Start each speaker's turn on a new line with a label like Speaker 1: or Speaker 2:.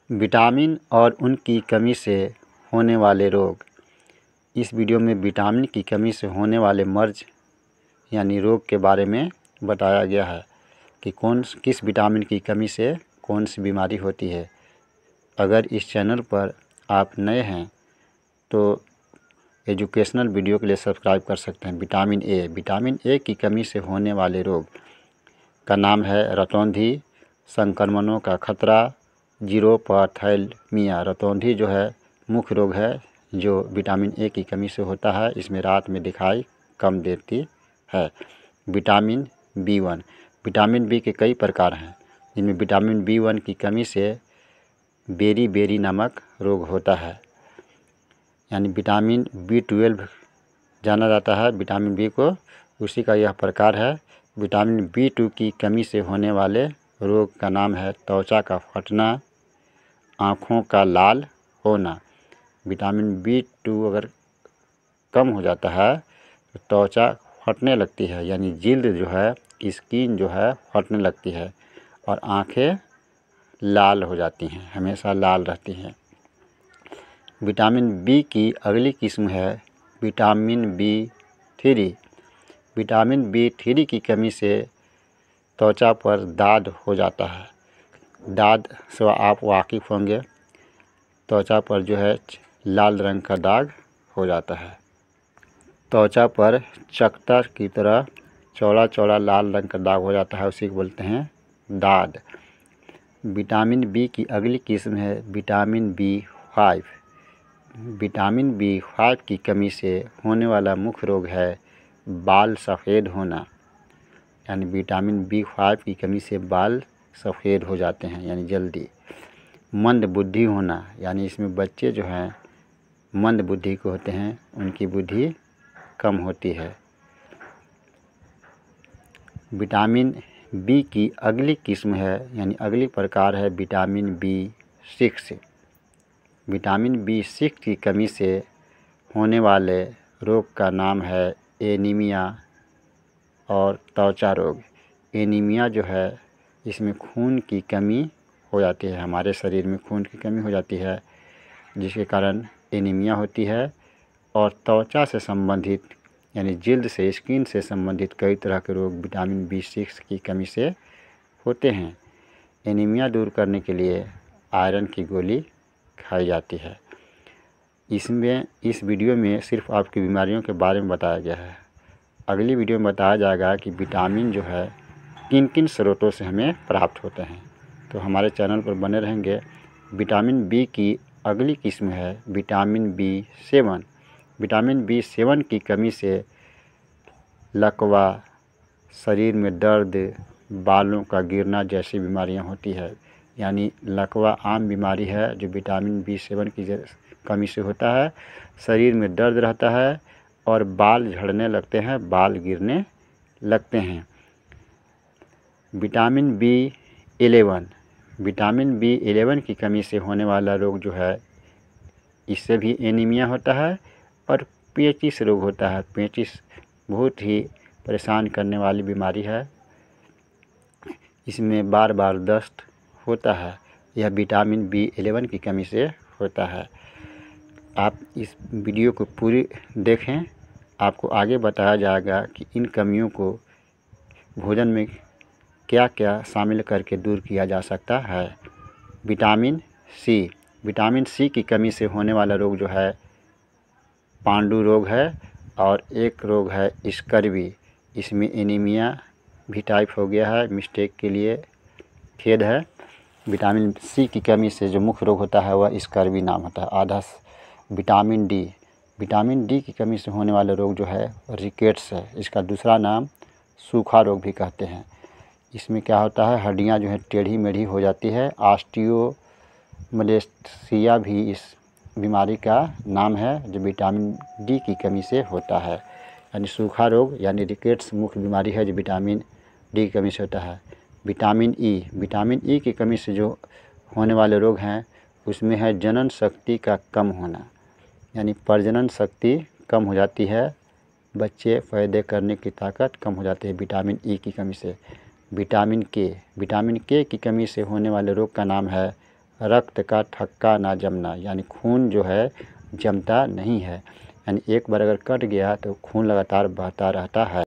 Speaker 1: Vitamin और उनकी कमी से होने वाले रोग। इस वीडियो में विटामिन की कमी से होने वाले मर्ज यानी रोग के बारे में बताया गया है कि किस विटामिन की कमी से कौन सी बीमारी होती है। अगर इस चैनल पर आप नए हैं तो एजुकेशनल वीडियो के लिए सब्सक्राइब कर सकते हैं। विटामिन ए की कमी से होने वाले रोग का नाम है रतौंधी, संक्रमणों का खतरा, जीरोपैथैलेमिया। रतौंधी जो है मुख्य रोग है जो विटामिन ए की कमी से होता है। इसमें रात में दिखाई कम देती है। Vitamin B1. विटामिन बी के कई प्रकार हैं, जिनमें विटामिन बी1 की कमी से बेरी नामक रोग होता है। यानी विटामिन बी12 जाना जाता है विटामिन बी को, उसी का यह प्रकार है। विटामिन बी2 की कमी से होने वाले रोग का नाम है त्वचा का फटना, आँखों का लाल होना। विटामिन बी2 अगर कम हो जाता है तो त्वचा फटने लगती है, यानी जिल्द जो है, स्किन जो है फटने लगती है और आँखें लाल हो जाती हैं, हमेशा लाल रहती हैं। विटामिन बी की अगली किस्म है विटामिन बी3। विटामिन बी3 की कमी से त्वचा पर दाद हो जाता है। दाद से आप वाकिफ़ होंगे। त्वचा पर जो है लाल रंग का दाग हो जाता है। त्वचा पर चकत्ता की तरह चौड़ा लाल रंग का दाग हो जाता है, उसी को बोलते हैं दाद। विटामिन बी की अगली किस्म है विटामिन बी5। विटामिन बी5 की कमी से होने वाला मुख्य रोग है बाल सफ़ेद होना। यानी विटामिन बी5 की कमी से बाल सफ़ेद हो जाते हैं, यानी जल्दी। मंद बुद्धि होना, यानी इसमें बच्चे जो हैं मंद बुद्धि के होते हैं, उनकी बुद्धि कम होती है। विटामिन बी की अगली किस्म है, यानी अगली प्रकार है विटामिन बी6। विटामिन बी6 की कमी से होने वाले रोग का नाम है एनीमिया और त्वचा रोग। एनीमिया जो है, इसमें खून की कमी हो जाती है, हमारे शरीर में खून की कमी हो जाती है, जिसके कारण एनीमिया होती है। और त्वचा से संबंधित यानी जिल्द से, स्किन से संबंधित कई तरह के रोग विटामिन बी6 की कमी से होते हैं। एनीमिया दूर करने के लिए आयरन की गोली खाई जाती है। इस वीडियो में सिर्फ आपकी बीमारियों के बारे में बताया गया है। अगली वीडियो में बताया जाएगा कि विटामिन जो है किन किन स्रोतों से हमें प्राप्त होते हैं। तो हमारे चैनल पर बने रहेंगे। विटामिन बी की अगली किस्म है विटामिन बी7। विटामिन बी7 की कमी से लकवा, शरीर में दर्द, बालों का गिरना जैसी बीमारियां होती है। यानी लकवा आम बीमारी है जो विटामिन बी7 की कमी से होता है। शरीर में दर्द रहता है और बाल झड़ने लगते हैं, बाल गिरने लगते हैं। विटामिन बी11। विटामिन बी11 की कमी से होने वाला रोग जो है, इससे भी एनीमिया होता है और पेचिश रोग होता है। पेचिश बहुत ही परेशान करने वाली बीमारी है, इसमें बार दस्त होता है। यह विटामिन बी11 की कमी से होता है। आप इस वीडियो को पूरी देखें, आपको आगे बताया जाएगा कि इन कमियों को भोजन में क्या क्या शामिल करके दूर किया जा सकता है। Vitamin C. विटामिन सी की कमी से होने वाला रोग जो है पांडु रोग है और एक रोग है स्कर्वी। इसमें एनीमिया भी टाइप हो गया है, मिस्टेक के लिए खेद है। विटामिन सी की कमी से जो मुख्य रोग होता है वह स्कर्वी नाम होता है आधा। Vitamin D. विटामिन डी की कमी से होने वाला रोग जो है रिकेट्स है। इसका दूसरा नाम सूखा रोग भी कहते हैं। इसमें क्या होता है, हड्डियां जो है टेढ़ी मेढ़ी हो जाती है। ऑस्टियोमलेसिया भी इस बीमारी का नाम है जो विटामिन डी की कमी से होता है। यानी सूखा रोग यानी रिकेट्स मुख्य बीमारी है जो विटामिन डी की कमी से होता है। Vitamin E. विटामिन ई की कमी से जो होने वाले रोग हैं उसमें है जनन शक्ति का कम होना, यानी प्रजनन शक्ति कम हो जाती है, बच्चे पैदा करने की ताकत कम हो जाती है विटामिन ई की कमी से। विटामिन के। विटामिन के की कमी से होने वाले रोग का नाम है रक्त का थक्का ना जमना, यानी खून जो है जमता नहीं है, यानी एक बार अगर कट गया तो खून लगातार बहता रहता है।